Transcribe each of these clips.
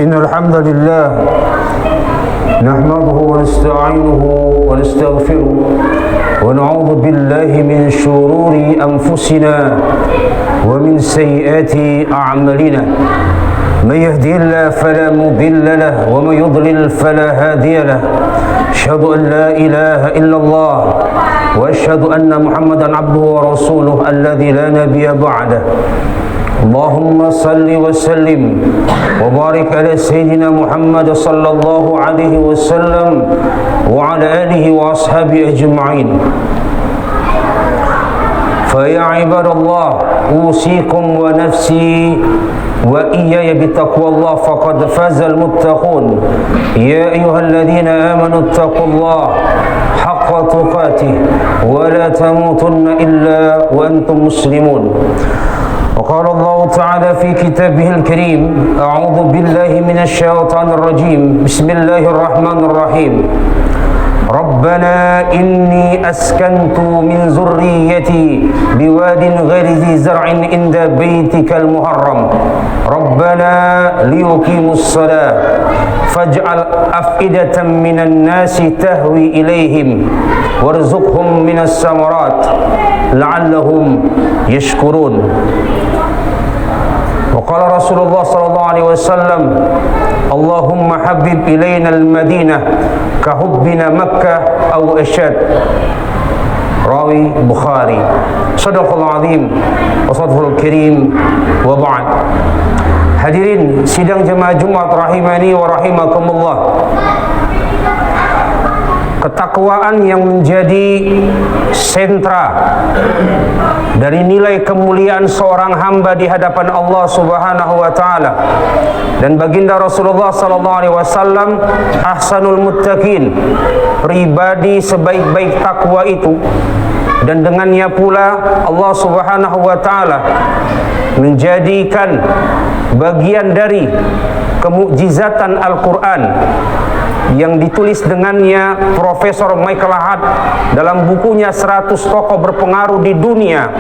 إن الحمد لله نحمده ونستعينه ونستغفره ونعوذ بالله من شرور أنفسنا ومن سيئات أعمالنا من يهدي الله فلا مضل له ومن يضلل فلا هادي له أشهد أن لا إله إلا الله وأشهد أن محمدا عبده ورسوله الذي لا نبي بعده اللهم صل وسلم وبارك على سيدنا محمد صلى الله عليه وسلم وعلى آله وأصحابه أجمعين فيا عباد الله أوصيكم ونفسي وإياي بتقوى الله فقد فاز المتقون يا أيها الذين آمنوا اتقوا الله حق تقاته ولا تموتن إلا وأنتم مسلمون وقال الله تعالى في كتابه الكريم أعوذ بالله من الشيطان الرجيم بسم الله الرحمن الرحيم ربنا إني أسكنت من ذريتي بواد غير ذي زرع عند بيتك المحرم ربنا ليقيموا الصلاة فاجعل أفئدة من الناس تهوي إليهم وارزقهم من الثمرات لعلهم يشكرون وقال رسول الله صلى الله عليه وسلم اللهم حبب إلينا المدينة كحبنا مكة أو أشد راوي بخاري صدق الله العظيم وصدق الكريم وبعد. Hadirin sidang jemaah Jumat rahimani wa rahimakumullah. Ketakwaan yang menjadi sentra dari nilai kemuliaan seorang hamba di hadapan Allah Subhanahu wa taala. Dan baginda Rasulullah sallallahu alaihi wasallam ahsanul muttaqin, pribadi sebaik-baik takwa itu. Dan dengannya pula Allah Subhanahu wa taala menjadikan bagian dari kemukjizatan Al-Qur'an yang ditulis dengannya Profesor Michael Hart dalam bukunya 100 tokoh berpengaruh di dunia,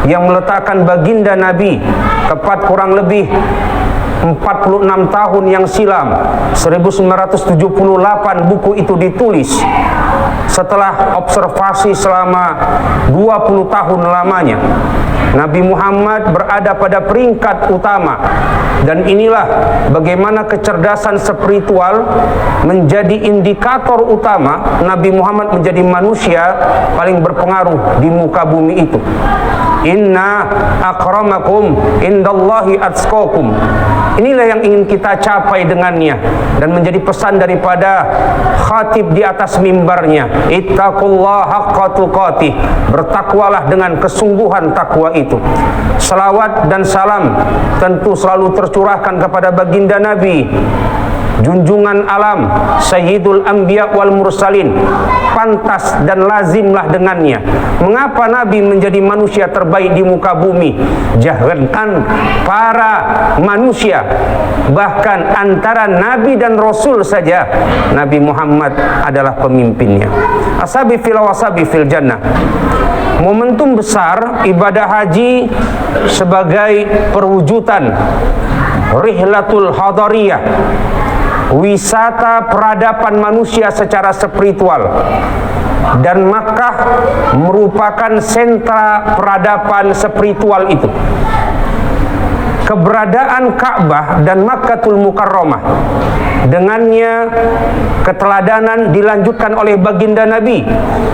yang meletakkan baginda Nabi tepat kurang lebih 46 tahun yang silam, 1978 buku itu ditulis setelah observasi selama 20 tahun lamanya. Nabi Muhammad berada pada peringkat utama, dan inilah bagaimana kecerdasan spiritual menjadi indikator utama Nabi Muhammad menjadi manusia paling berpengaruh di muka bumi itu. Inna akramakum indallahi atqakum. Inilah yang ingin kita capai dengannya, dan menjadi pesan daripada khatib di atas mimbarnya. Ittaqullaha haqqa tuqatih. Bertakwalah dengan kesungguhan takwa itu. Salawat dan salam tentu selalu tercurahkan kepada baginda Nabi, junjungan alam, Sayyidul Anbiya wal Mursalin. Pantas dan lazimlah dengannya. Mengapa Nabi menjadi manusia terbaik di muka bumi? Jangankan para manusia, bahkan antara Nabi dan Rasul saja Nabi Muhammad adalah pemimpinnya. Asabi fil wasabi fil jannah. Momentum besar ibadah haji sebagai perwujudan rihlatul hadariyah, wisata peradaban manusia secara spiritual, dan Makkah merupakan sentra peradaban spiritual itu. Keberadaan Ka'bah dan Makkatul Mukarramah, dengannya keteladanan dilanjutkan oleh baginda Nabi,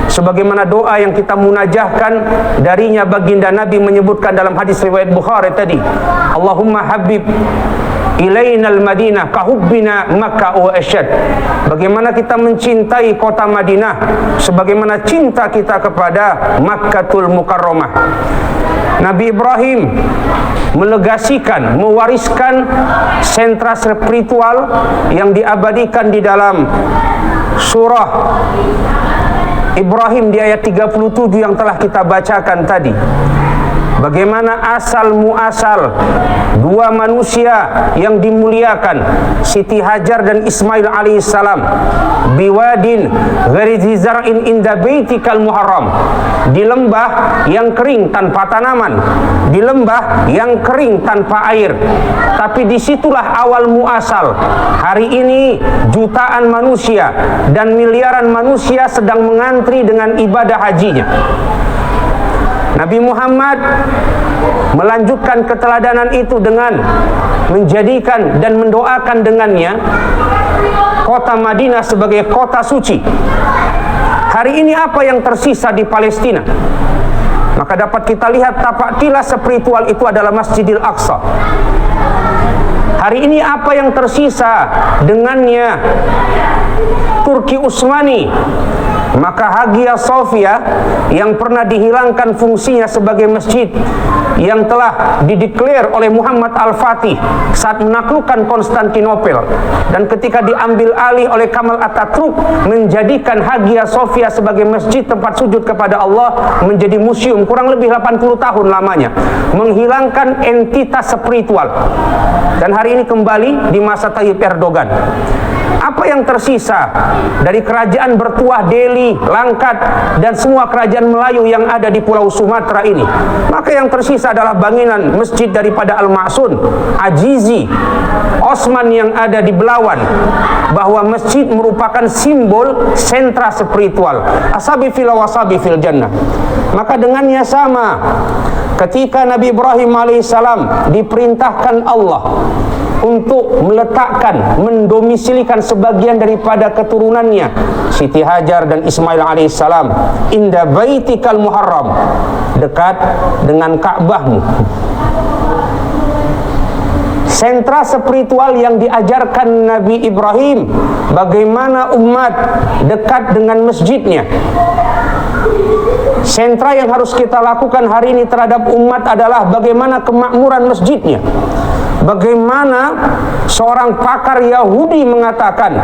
sebagaimana doa yang kita munajahkan darinya. Baginda Nabi menyebutkan dalam hadis riwayat Bukhari tadi, Allahumma habib ilainal Madinah kahubbina Makkah wa asyad. Bagaimana kita mencintai kota Madinah sebagaimana cinta kita kepada Makkatul Mukarramah. Nabi Ibrahim melegasikan, mewariskan sentra spiritual yang diabadikan di dalam surah Ibrahim di ayat 37 yang telah kita bacakan tadi. bagaimana asal muasal dua manusia yang dimuliakan, Siti Hajar dan Ismail alaihissalam, biwadin ghairi zar'in inda baitikal muharram, di lembah yang kering tanpa tanaman, di lembah yang kering tanpa air. Tapi disitulah awal muasal. Hari ini jutaan manusia dan miliaran manusia sedang mengantri dengan ibadah hajinya. Nabi Muhammad melanjutkan keteladanan itu dengan menjadikan dan mendoakan dengannya kota Madinah sebagai kota suci. Hari ini apa yang tersisa di Palestina? Maka dapat kita lihat tapak tilas spiritual itu adalah Masjidil Aqsa. Hari ini apa yang tersisa dengannya Turki Utsmani? Maka Hagia Sophia yang pernah dihilangkan fungsinya sebagai masjid, yang telah dideklar oleh Muhammad Al-Fatih saat menaklukkan Konstantinopel, dan ketika diambil alih oleh Kamal Atatürk menjadikan Hagia Sophia sebagai masjid tempat sujud kepada Allah, menjadi museum kurang lebih 80 tahun lamanya, menghilangkan entitas spiritual. Dan hari ini kembali di masa Tayyip Erdogan. Apa yang tersisa dari kerajaan bertuah Delhi, Langkat, dan semua kerajaan Melayu yang ada di Pulau Sumatera ini? Maka yang tersisa adalah bangunan masjid daripada Al-Ma'sun, Ajizi, Osman yang ada di Belawan, bahwa masjid merupakan simbol sentra spiritual. Asabi fil wasabi fil jannah. Maka dengannya sama, ketika Nabi Ibrahim alaihissalam diperintahkan Allah untuk meletakkan, mendomisilikan sebagian daripada keturunannya, Siti Hajar dan Ismail alaihissalam, inda baitikal muharram, dekat dengan Ka'bahmu. Sentra spiritual yang diajarkan Nabi Ibrahim, bagaimana umat dekat dengan masjidnya. Sentra yang harus kita lakukan hari ini terhadap umat adalah bagaimana kemakmuran masjidnya. Bagaimana seorang pakar Yahudi mengatakan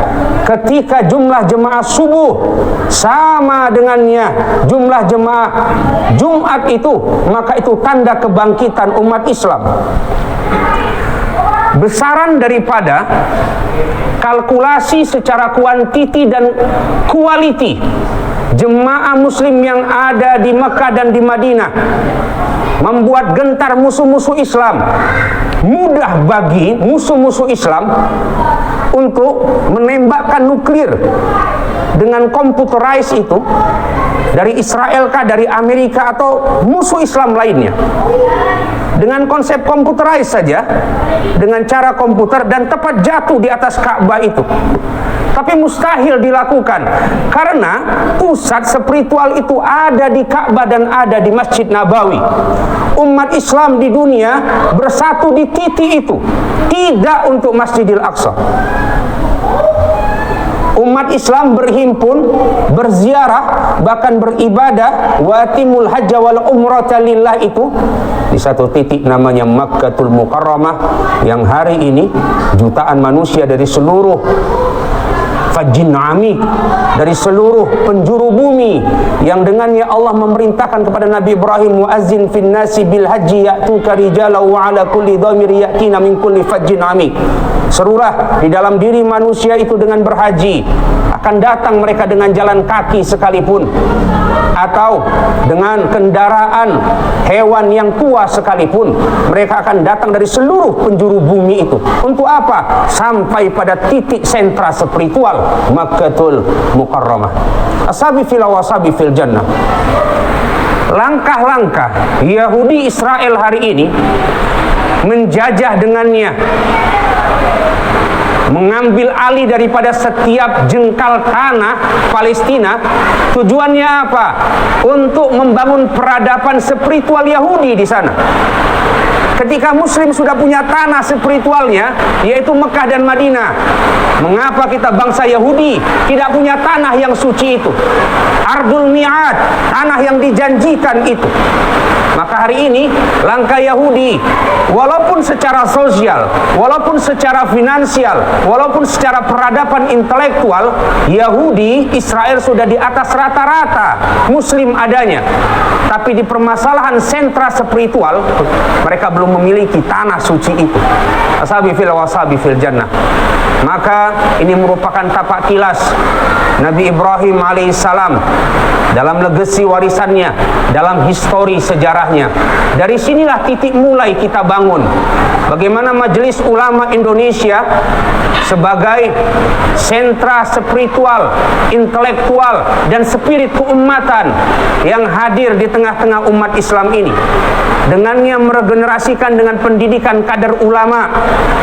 ketika jumlah jemaah subuh sama dengannya jumlah jemaah Jumat itu, maka itu tanda kebangkitan umat Islam. Besaran daripada kalkulasi secara kuantiti dan quality jemaah muslim yang ada di Mekah dan di Madinah membuat gentar musuh-musuh Islam. Mudah bagi musuh-musuh Islam untuk menembakkan nuklir dengan computerized itu, dari Israel kah, dari Amerika, atau musuh Islam lainnya, dengan konsep computerized saja, dengan cara komputer, dan tepat jatuh di atas Ka'bah itu. Tapi mustahil dilakukan karena pusat spiritual itu ada di Ka'bah dan ada di Masjid Nabawi. Umat Islam di dunia bersatu di titik itu, tidak untuk Masjidil Aqsa. Umat Islam berhimpun, berziarah, bahkan beribadah, watimul hajja wal umrata lillah itu di satu titik namanya Makkatul Mukarramah, yang hari ini jutaan manusia dari seluruh fajjin amik, dari seluruh penjuru bumi, yang dengannya Allah memerintahkan kepada Nabi Ibrahim, muazzin fin nasi bil haji ya'tuka rijala wa ala kulli dhamir ya'tina min kulli fajjin amik. Serulah di dalam diri manusia itu dengan berhaji, akan datang mereka dengan jalan kaki sekalipun, atau dengan kendaraan hewan yang tua sekalipun, mereka akan datang dari seluruh penjuru bumi itu. Untuk apa? Sampai pada titik sentra spiritual Makkatul Mukarramah. Asabi fil wasabi fil jannah. Langkah-langkah Yahudi Israel hari ini menjajah dengannya, mengambil alih daripada setiap jengkal tanah Palestina. Tujuannya apa? Untuk membangun peradaban spiritual Yahudi di sana. Ketika Muslim sudah punya tanah spiritualnya, yaitu Mekah dan Madinah, mengapa kita bangsa Yahudi tidak punya tanah yang suci itu? Ardul Mi'ad, tanah yang dijanjikan itu. Maka hari ini langkah Yahudi, walaupun secara sosial, walaupun secara finansial, walaupun secara peradaban intelektual, Yahudi Israel sudah di atas rata-rata Muslim adanya. Tapi di permasalahan sentra spiritual, mereka belum memiliki tanah suci itu. Asabi fil wasabi fil jannah. Maka ini merupakan tapak tilas Nabi Ibrahim alaihissalam dalam legasi warisannya, dalam histori sejarahnya. Dari sinilah titik mulai kita bangun bagaimana Majelis Ulama Indonesia sebagai sentra spiritual, intelektual, dan spirit keumatan yang hadir di tengah-tengah umat Islam ini. Dengannya meregenerasikan dengan pendidikan kader ulama,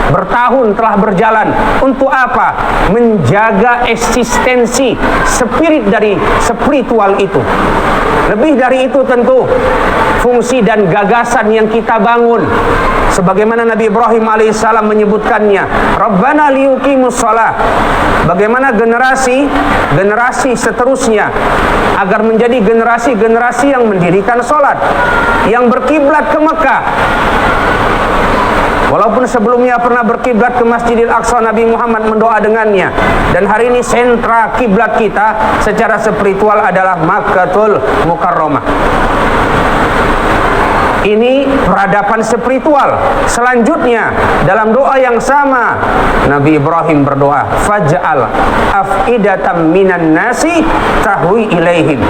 bertahun telah berjalan. Untuk apa? Menjaga eksistensi spirit dari spiritual itu. Lebih dari itu tentu fungsi dan gagasan yang kita bangun, sebagaimana Nabi Ibrahim alaihissalam menyebutkannya, Rabbana liyuqimus shalah. Bagaimana generasi seterusnya agar menjadi generasi yang mendirikan sholat, yang berkiblat ke Mekah. Walaupun sebelumnya pernah berkiblat ke Masjidil Aqsa, Nabi Muhammad mendoa dengannya. Dan hari ini sentra kiblat kita secara spiritual adalah Makkatul Mukarramah. Ini peradaban spiritual. Selanjutnya dalam doa yang sama Nabi Ibrahim berdoa, faj'al af'idatam minan nasi tahwi ilaihim.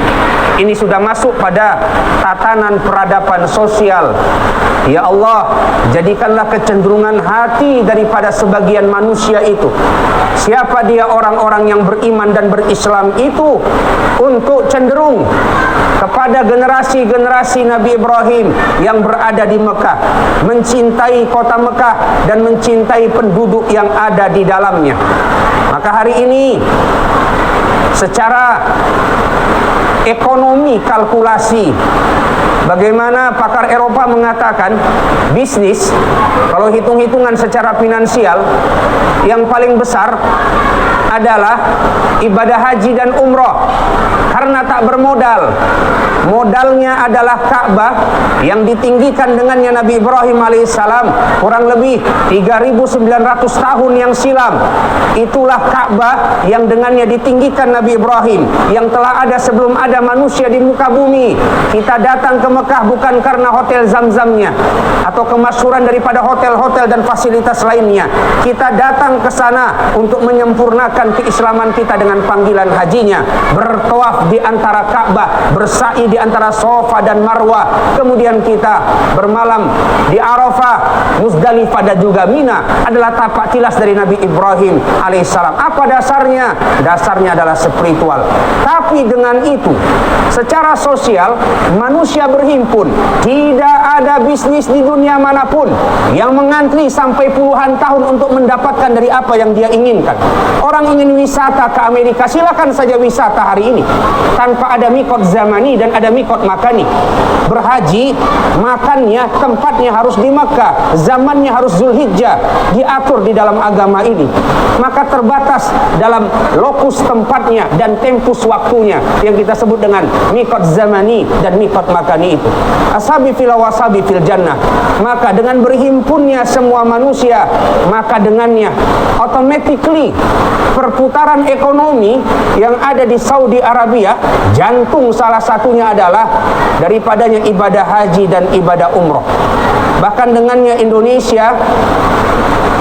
Ini sudah masuk pada tatanan peradaban sosial. Ya Allah, jadikanlah kecenderungan hati daripada sebagian manusia itu. Siapa dia orang-orang yang beriman dan berislam itu, untuk cenderung kepada generasi-generasi Nabi Ibrahim yang berada di Mekah, mencintai kota Mekah dan mencintai penduduk yang ada di dalamnya. Maka hari ini secara ekonomi kalkulasi, bagaimana pakar Eropa mengatakan bisnis, kalau hitung-hitungan secara finansial, yang paling besar adalah ibadah haji dan umroh. Karena tak bermodal, modalnya adalah Ka'bah yang ditinggikan dengannya Nabi Ibrahim alaihissalam kurang lebih 3.900 tahun yang silam. Itulah Ka'bah yang dengannya ditinggikan Nabi Ibrahim, yang telah ada sebelum ada manusia di muka bumi. Kita datang ke Mekah bukan karena hotel Zam-Zamnya atau kemasyhuran daripada hotel-hotel dan fasilitas lainnya. Kita datang ke sana untuk menyempurnakan keislaman kita dengan panggilan hajinya, bertawaf di antara Ka'bah, bersa'i di antara Safa dan Marwah. Kemudian kita bermalam di Arafah, Muzdalifah dan juga Mina. Adalah tapak tilas dari Nabi Ibrahim alaihissalam. Apa dasarnya? Dasarnya adalah spiritual. Tapi dengan itu, secara sosial, manusia berhimpun. Tidak ada bisnis di dunia manapun yang mengantri sampai puluhan tahun untuk mendapatkan dari apa yang dia inginkan. Orang ingin wisata ke Amerika, silakan saja wisata hari ini, tanpa ada mikot zamani dan ada mikot makani. Berhaji, makannya, tempatnya harus di Makkah, zamannya harus Zulhijjah, diatur di dalam agama ini. Maka terbatas dalam lokus tempatnya dan tempus waktunya yang kita sebut dengan mikot zamani dan mikot makani itu. Asabi fil wasabi fil jannah. Maka dengan berhimpunnya semua manusia, maka dengannya automatically perputaran ekonomi yang ada di Saudi Arabia, jantung salah satunya adalah daripadanya ibadah haji dan ibadah umroh. Bahkan dengannya Indonesia,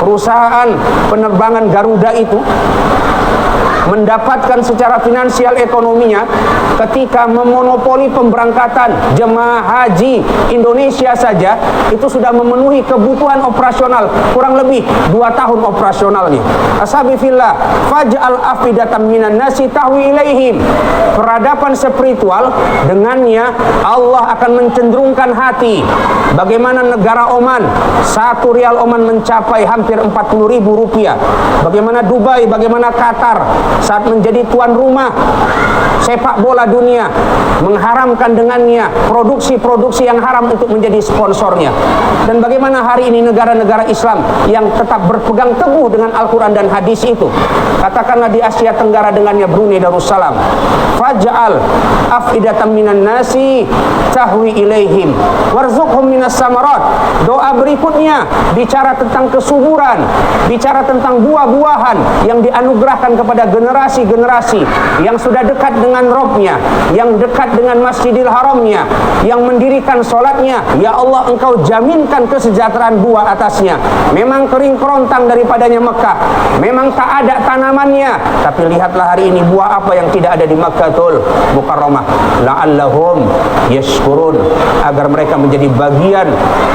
perusahaan penerbangan Garuda itu mendapatkan secara finansial ekonominya ketika memonopoli pemberangkatan jemaah haji Indonesia saja, itu sudah memenuhi kebutuhan operasional kurang lebih 2 tahun operasionalnya. Ashabi fillah, faj'al afidatan minan nasi tahwi ilaihim. Peradaban spiritual, dengannya Allah akan mencenderungkan hati. Bagaimana negara Oman, 1 rial Oman mencapai hampir 40.000 rupiah. Bagaimana Dubai, bagaimana Qatar saat menjadi tuan rumah sepak bola Piala Dunia, mengharamkan dengannya produksi-produksi yang haram untuk menjadi sponsornya. Dan bagaimana hari ini negara-negara Islam yang tetap berpegang teguh dengan Al-Quran dan hadis itu, katakanlah di Asia Tenggara dengannya Brunei Darussalam, faj'al afidatan minan nasi tahwi ilaihim warzuqhum minas samarat. Doa berikutnya bicara tentang kesuburan, bicara tentang buah-buahan yang dianugerahkan kepada generasi-generasi yang sudah dekat dengan Rabb-nya, yang dekat dengan Masjidil Haramnya, yang mendirikan sholatnya. Ya Allah, Engkau jaminkan kesejahteraan buah atasnya. Memang kering kerontang daripadanya Mekah, memang tak ada tanamannya, tapi lihatlah hari ini buah apa yang tidak ada di Makkahul Mukarramah. La'allahum yashkurun, agar mereka menjadi bagian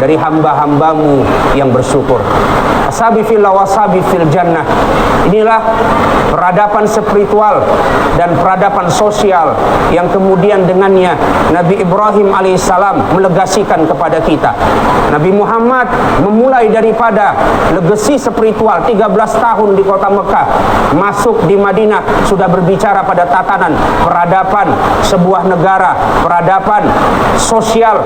dari hamba-hambamu yang bersyukur. Asabi fillah wasabi fil jannah. Inilah peradaban spiritual dan peradaban sosial yang kemudian dengannya Nabi Ibrahim alaihissalam melegasikan kepada kita. Nabi Muhammad memulai daripada legasi spiritual 13 tahun di kota Mekah, masuk di Madinah sudah berbicara pada tatanan peradaban sebuah negara, peradaban sosial,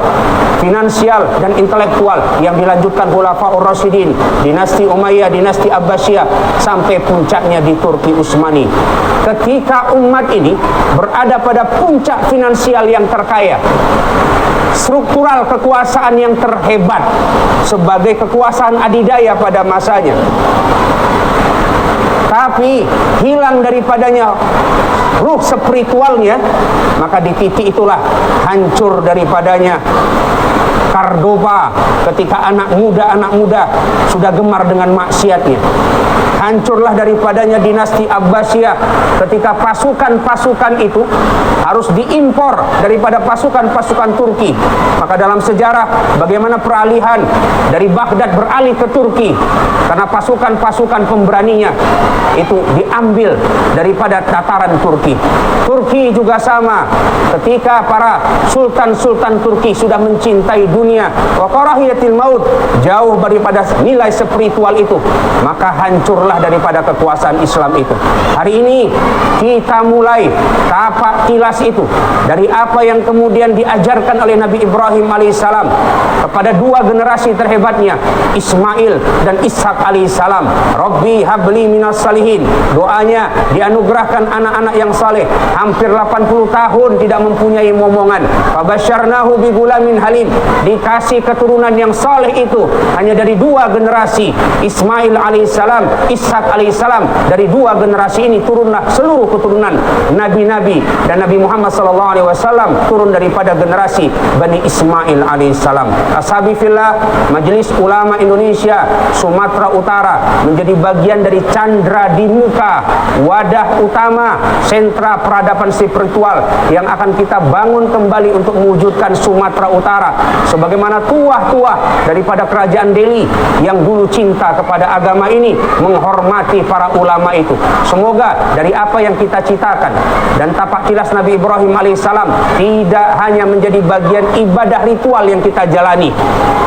finansial dan intelektual yang dilanjutkan Khulafaur Rasyidin, dinasti Umayyah, dinasti Abbasiyah, sampai puncaknya di Turki Utsmani. Ketika umat ini berada pada puncak finansial yang terkaya, struktural kekuasaan yang terhebat sebagai kekuasaan adidaya pada masanya, tapi hilang daripadanya ruh spiritualnya, maka di titik itulah hancur daripadanya Cordoba ketika anak muda sudah gemar dengan maksiatnya. Hancurlah daripadanya dinasti Abbasiyah ketika pasukan-pasukan itu harus diimpor daripada pasukan-pasukan Turki. Maka dalam sejarah bagaimana peralihan dari Baghdad beralih ke Turki, karena pasukan-pasukan pemberaninya itu diambil daripada tataran Turki. Turki juga sama, ketika para sultan-sultan Turki sudah mencintai dunia, wa karahiyatil maut, jauh daripada nilai spiritual itu, maka hancurlah daripada kekuasaan Islam itu. Hari ini kita mulai tapak tilas itu dari apa yang kemudian diajarkan oleh Nabi Ibrahim alaihissalam kepada dua generasi terhebatnya, Ismail dan Ishak alaihissalam. Rabbi habli minas salihin. Doanya dianugerahkan anak-anak yang saleh, hampir 80 tahun tidak mempunyai momongan. Fabasyarnahu bi gulamin halim, dikasih keturunan yang saleh itu hanya dari dua generasi, Ismail alaihissalam, Ishak alaihissalam. Dari dua generasi ini turunlah seluruh keturunan nabi-nabi, dan Nabi Muhammad SAW turun daripada generasi Bani Ismail alaihissalam. Ashabi fillah, Majelis Ulama Indonesia Sumatera Utara menjadi bagian dari candra di muka, wadah utama, sentra peradaban spiritual yang akan kita bangun kembali untuk mewujudkan Sumatera Utara sebagaimana tuah-tuah daripada kerajaan Delhi yang dulu cinta kepada agama ini, menghormati para ulama itu. Semoga dari apa yang kita citakan dan tapak tilas Nabi Ibrahim alaihissalam tidak hanya menjadi bagian ibadah ritual yang kita jalani,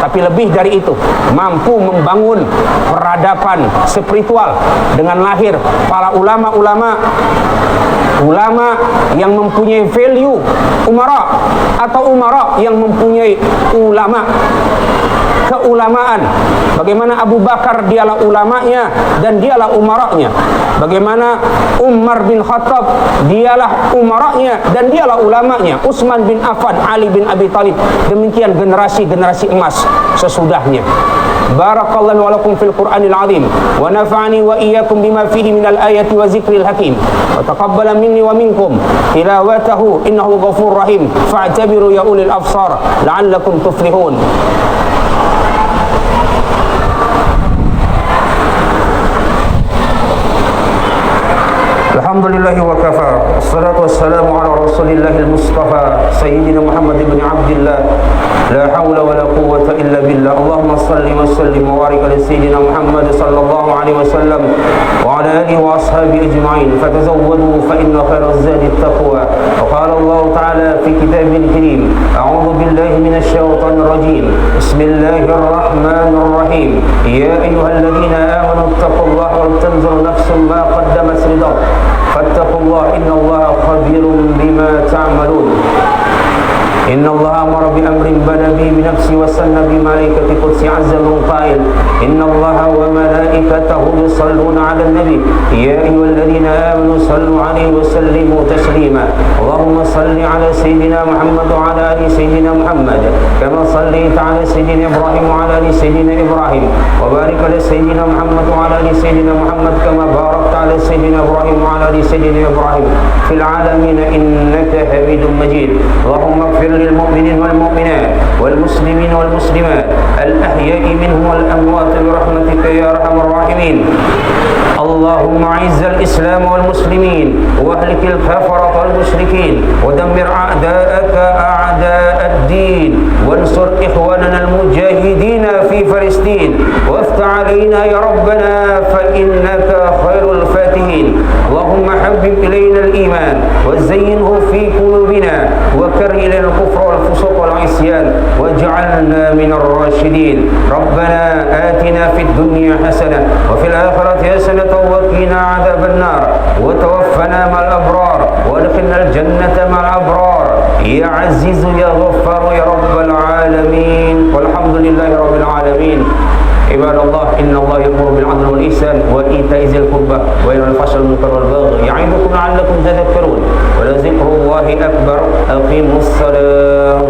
tapi lebih dari itu mampu membangun peradaban spiritual dengan lahir para ulama-ulama yang mempunyai value umara, atau umara yang mempunyai ulama, keulamaan. Bagaimana Abu Bakar dialah ulamanya dan dialah umaranya, bagaimana Umar bin Khattab dialah umaranya dan dialah ulamanya, Utsman bin Affan, Ali bin Abi Thalib. Demikian generasi-generasi emas sesudahnya. Barakallahu wa lakum fil Qur'anil azim wa nafa'ani wa iyyakum bima fihi minal ayati wa zikril hakim wa taqabbala minni wa minkum tilawatahu innahu ghafurur rahim fa'tabiru ya ulil absar la'allakum tuflihun. Alhamdulillahi wa kafa, assalatu wassalamu ala rasulillahil mustafa sayyidina Muhammad ibn Abdillah لا حول ولا قوة إلا بالله. اللهم صل وسلم وبارك على سيدنا محمد صلى الله عليه وسلم وعلى آله وأصحابه أجمعين. فتزودوا فإن خير الزاد التقوى. وقال الله تعالى في كتابه الكريم: أعوذ بالله من الشيطان الرجيم. بسم الله الرحمن الرحيم. يا أيها الذين آمنوا اتقوا الله ولتنظر نفس ما قدمت لغد فاتقوا الله إن الله خبير بما تعملون. إن الله أمر بأمر بدا به بنفسه وسن بملائكة قدس عز من قائل: إن الله وملائكته يصلون على النبي يا أيها الذين آمنوا صلوا عليه وسلموا تسليما. اللهم صل على سيدنا محمد وعلى آل سيدنا محمد كما صليت على سيدنا إبراهيم وعلى آل سيدنا إبراهيم وبارك على سيدنا محمد وعلى آل سيدنا محمد كما باركت على سيدنا إبراهيم وعلى آل سيدنا إبراهيم في العالمين إنك حميد مجيد. اللهم اغفر للمؤمنين والمؤمنات والمسلمين والمسلمات الأحياء منهم والأموات برحمتك يا أرحم الراحمين. اللهم أعز الإسلام والمسلمين واهلك الكفرة والمشركين ودمر أعداءك أعداء الدين وانصر إخواننا المجاهدين في فلسطين وافتح علينا يا ربنا فإنك خير الفاتحين. اللهم حبب إلينا الإيمان وزينه في قلوبنا وكره إلينا الكفر والفسوق والعصيان واجعلنا من الراشدين. ربنا آتنا في الدنيا حسنة وفي الآخرة حسنة وقنا عذاب النار وتوفنا مع الأبرار وادخلنا الجنة مع الأبرار يا عزيز يا غفار يا رب العالمين. والحمد لله رب العالمين. عباد الله إن الله يأمر بالعدل والإحسان وإيتاء ذي القربى وينهى عن الفحشاء والمنكر والبغي يعظكم لعلكم تذكرون ولذكر الله أكبر. أقيموا الصلاة.